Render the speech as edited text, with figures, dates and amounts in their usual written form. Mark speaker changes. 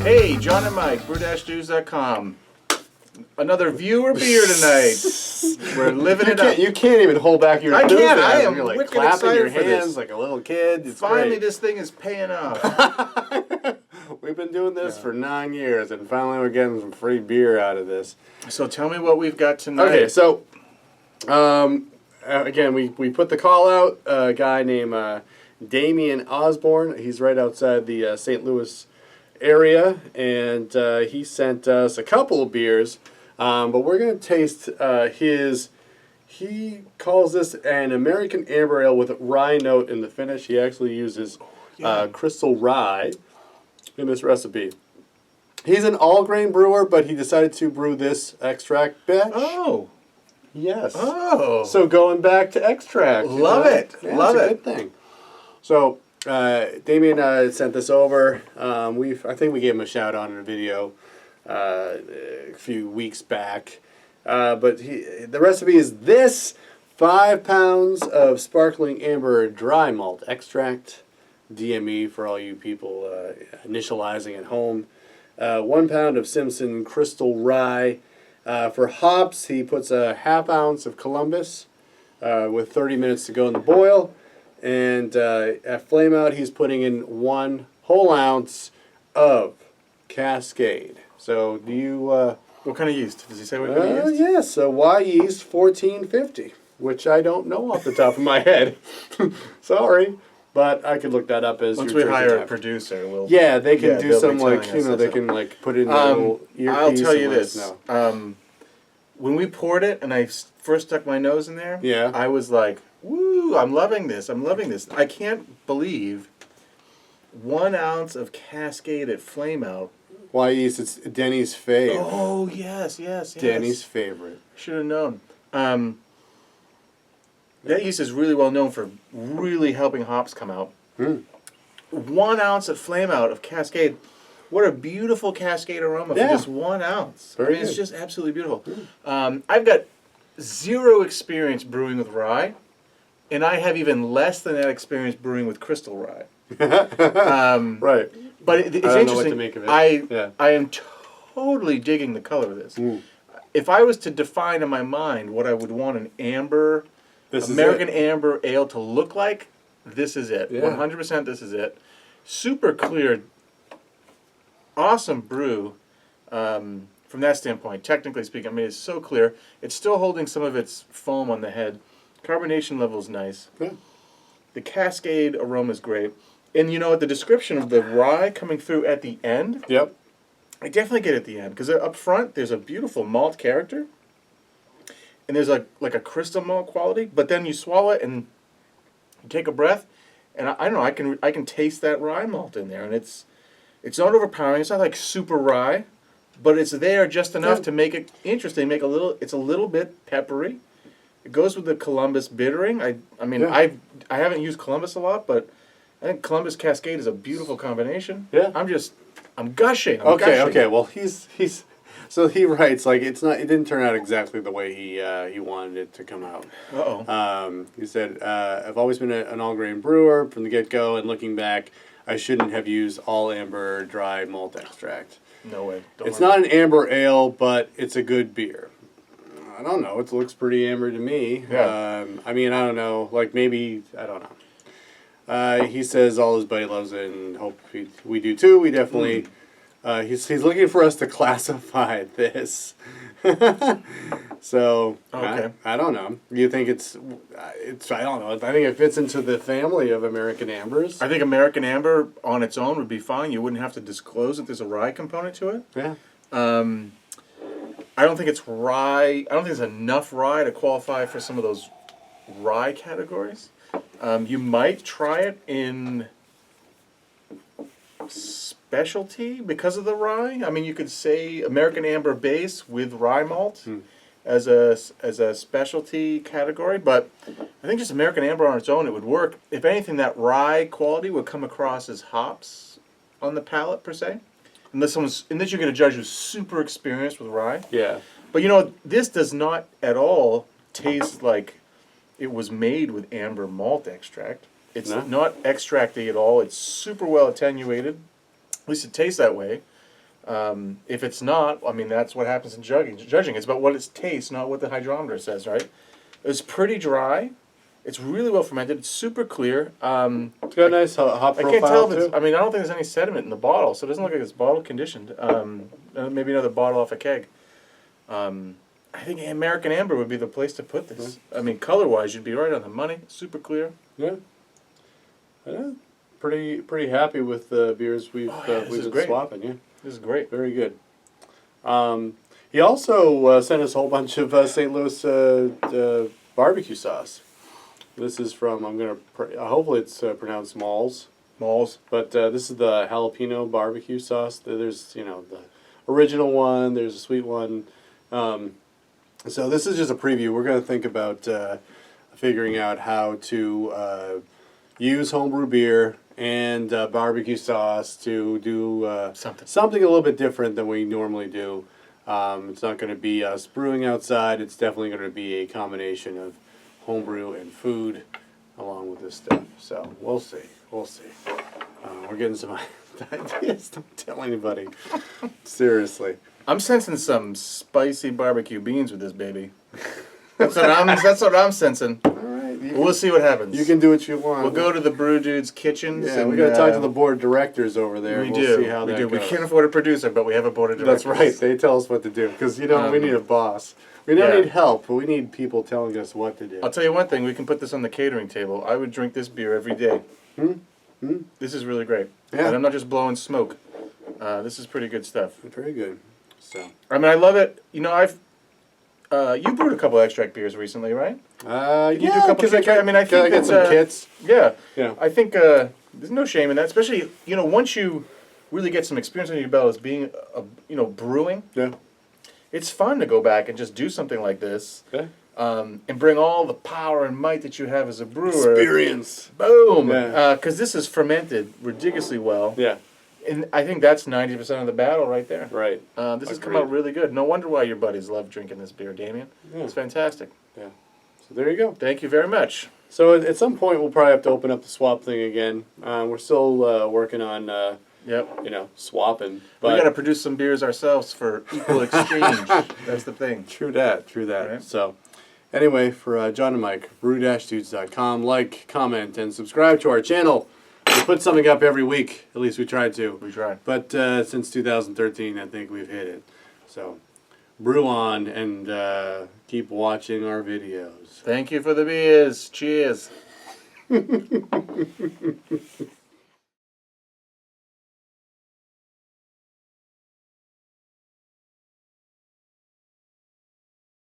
Speaker 1: Hey, John and Mike, brew-news.com. Another viewer beer tonight. We're living it up.
Speaker 2: You can't even hold back your
Speaker 1: I can't. I am
Speaker 2: You're like
Speaker 1: wicked
Speaker 2: clapping your
Speaker 1: excited for this.
Speaker 2: hands like a little kid. It's
Speaker 1: Finally,
Speaker 2: great.
Speaker 1: this thing is paying off.
Speaker 2: We've been doing this for 9 years, and finally we're getting some free beer out of this.
Speaker 1: So tell me what we've got tonight.
Speaker 2: Okay, so again, we put the call out. A guy named Damien Osbourne. He's right outside the St. Louis area, and he sent us a couple of beers, but we're going to taste his. He calls this an American Amber Ale with a rye note in the finish. He actually uses crystal rye in this recipe. He's an all-grain brewer, but he decided to brew this extract batch.
Speaker 1: Oh.
Speaker 2: Yes.
Speaker 1: Oh.
Speaker 2: So going back to extract.
Speaker 1: Love it.
Speaker 2: Yeah,
Speaker 1: Love
Speaker 2: it's a
Speaker 1: it.
Speaker 2: good thing. So Damien sent this over. I think we gave him a shout out in a video a few weeks back. But the recipe is this: 5 pounds of sparkling amber dry malt extract, DME for all you people initializing at home. 1 pound of Simpson Crystal Rye. For hops, he puts a ½ ounce of Columbus with 30 minutes to go in the boil. And at flame out, he's putting in 1 whole ounce of Cascade. So do you...
Speaker 1: what kind of yeast? Does he say what kind of yeast?
Speaker 2: Yes, so Y yeast 1450, which I don't know off the top of my head. Sorry. But I could look that up as
Speaker 1: Once
Speaker 2: you're
Speaker 1: we hire a
Speaker 2: after.
Speaker 1: producer, we'll...
Speaker 2: Yeah, they can do
Speaker 1: they'll
Speaker 2: some
Speaker 1: be
Speaker 2: like,
Speaker 1: telling us
Speaker 2: they
Speaker 1: that's
Speaker 2: can like put in their little earpiece.
Speaker 1: I'll tell you
Speaker 2: and let us
Speaker 1: this.
Speaker 2: know.
Speaker 1: When we poured it and I first stuck my nose in there,
Speaker 2: Yeah.
Speaker 1: I was like, woo, I'm loving this. I'm loving this. I can't believe 1 ounce of Cascade at flame out.
Speaker 2: Y yeast, it's Denny's fave.
Speaker 1: Oh, yes, yes, yes.
Speaker 2: Denny's favorite.
Speaker 1: Should have known. That yeast is really well known for really helping hops come out. 1 ounce of flame out of Cascade. What a beautiful Cascade aroma for just 1 ounce.
Speaker 2: Very
Speaker 1: it's
Speaker 2: good.
Speaker 1: just absolutely beautiful. I've got zero experience brewing with rye, and I have even less than that experience brewing with crystal rye.
Speaker 2: Right.
Speaker 1: But it's
Speaker 2: I don't know
Speaker 1: interesting.
Speaker 2: what to make of it.
Speaker 1: I am totally digging the color of this. If I was to define in my mind what I would want an amber, American amber ale to look like, this is it.
Speaker 2: Yeah.
Speaker 1: 100% this is it. Super clear, awesome brew from that standpoint. Technically speaking, I mean, it's so clear. It's still holding some of its foam on the head. Carbonation level is nice.
Speaker 2: Yeah.
Speaker 1: The Cascade aroma is great. And you know what, the description of the rye coming through at the end,
Speaker 2: Yep.
Speaker 1: I definitely get it at the end. Because up front, there's a beautiful malt character. And there's like a crystal malt quality. But then you swallow it and you take a breath. And I don't know, I can taste that rye malt in there. And it's not overpowering. It's not like super rye. But it's there just enough to make it interesting. It's a little bit peppery. It goes with the Columbus bittering. I mean, I haven't used Columbus a lot, but I think Columbus Cascade is a beautiful combination.
Speaker 2: Yeah.
Speaker 1: I'm gushing.
Speaker 2: Okay. Well, so he writes like it didn't turn out exactly the way he wanted it to come out. He said, I've always been an all-grain brewer from the get-go, and looking back, I shouldn't have used all amber dry malt extract.
Speaker 1: No way.
Speaker 2: It's not an amber ale, but it's a good beer. I don't know. It looks pretty amber to me.
Speaker 1: Yeah.
Speaker 2: I mean, I don't know. Like maybe, I don't know. He says all his buddy loves it, and hope we do too. We definitely. He's looking for us to classify this. So
Speaker 1: okay.
Speaker 2: I don't know. You think it's I don't know. I think it fits into the family of American Ambers.
Speaker 1: I think American Amber on its own would be fine. You wouldn't have to disclose that there's a rye component to it.
Speaker 2: Yeah.
Speaker 1: I don't think it's rye. I don't think there's enough rye to qualify for some of those rye categories. You might try it in specialty because of the rye. I mean, you could say American Amber base with rye malt as a specialty category, but I think just American Amber on its own, it would work. If anything, that rye quality would come across as hops on the palate per se. Unless you get a judge who's super experienced with rye.
Speaker 2: Yeah.
Speaker 1: But you know, this does not at all taste like it was made with amber malt extract. It's not extracty at all. It's super well attenuated. At least it tastes that way. If it's not, I mean, that's what happens in judging. It's about what it tastes, not what the hydrometer says, right? It's pretty dry. It's really well fermented. It's super clear.
Speaker 2: It's got a nice hop
Speaker 1: I
Speaker 2: profile
Speaker 1: can't tell if
Speaker 2: too.
Speaker 1: it's, I mean, I don't think there's any sediment in the bottle, so it doesn't look like it's bottle conditioned. Maybe another bottle off a keg. I think American Amber would be the place to put this. I mean, color-wise, you'd be right on the money. Super clear.
Speaker 2: Yeah. Yeah. Pretty happy with the beers we've been
Speaker 1: great.
Speaker 2: swapping. Yeah.
Speaker 1: This is great.
Speaker 2: Very good. He also sent us a whole bunch of St. Louis barbecue sauce. This is from, hopefully it's pronounced Malls.
Speaker 1: Malls.
Speaker 2: But this is the jalapeno barbecue sauce. There's, the original one. There's a sweet one. So this is just a preview. We're going to think about figuring out how to use homebrew beer and barbecue sauce to do something a little bit different than we normally do. It's not going to be us brewing outside. It's definitely going to be a combination of homebrew and food along with this stuff. So we'll see. We'll see. We're getting some ideas. Don't tell anybody. Seriously.
Speaker 1: I'm sensing some spicy barbecue beans with this baby. That's what I'm sensing.
Speaker 2: All right.
Speaker 1: We'll see what happens.
Speaker 2: You can do what you want.
Speaker 1: We'll go to the Brew Dudes' kitchens.
Speaker 2: Yeah,
Speaker 1: and
Speaker 2: we got to talk to the board of directors over there.
Speaker 1: We
Speaker 2: We'll
Speaker 1: do.
Speaker 2: see how
Speaker 1: we
Speaker 2: that
Speaker 1: do.
Speaker 2: goes.
Speaker 1: We can't afford a producer, but we have a board of directors.
Speaker 2: That's right. They tell us what to do because we need a boss. We don't need help, but we need people telling us what to do.
Speaker 1: I'll tell you one thing. We can put this on the catering table. I would drink this beer every day. This is really great.
Speaker 2: Yeah.
Speaker 1: And I'm not just blowing smoke. This is pretty good stuff.
Speaker 2: Very good. So.
Speaker 1: I mean, I love it. I've you brewed a couple extract beers recently, right?
Speaker 2: Yeah,
Speaker 1: you do a couple
Speaker 2: because I
Speaker 1: think
Speaker 2: get
Speaker 1: that's,
Speaker 2: some kits.
Speaker 1: Yeah.
Speaker 2: Yeah.
Speaker 1: I think there's no shame in that, especially once you really get some experience under your belt as being brewing.
Speaker 2: Yeah.
Speaker 1: It's fun to go back and just do something like this.
Speaker 2: Okay.
Speaker 1: And bring all the power and might that you have as a brewer.
Speaker 2: Experience.
Speaker 1: Boom.
Speaker 2: Yeah.
Speaker 1: Because this is fermented ridiculously well.
Speaker 2: Yeah.
Speaker 1: And I think that's 90% of the battle right there.
Speaker 2: Right.
Speaker 1: This has come out really good. No wonder why your buddies love drinking this beer, Damien.
Speaker 2: Yeah.
Speaker 1: It's fantastic.
Speaker 2: Yeah. So there you go.
Speaker 1: Thank you very much.
Speaker 2: So at some point we'll probably have to open up the swap thing again. We're still working on swapping. But
Speaker 1: We got to produce some beers ourselves for equal exchange. That's the thing.
Speaker 2: True that.
Speaker 1: Right.
Speaker 2: So anyway, for John and Mike, brew-dudes.com. Like, comment, and subscribe to our channel. We put something up every week. At least we try to.
Speaker 1: We try.
Speaker 2: But since 2013, I think we've hit it. So brew on and keep watching our videos.
Speaker 1: Thank you for the beers. Cheers.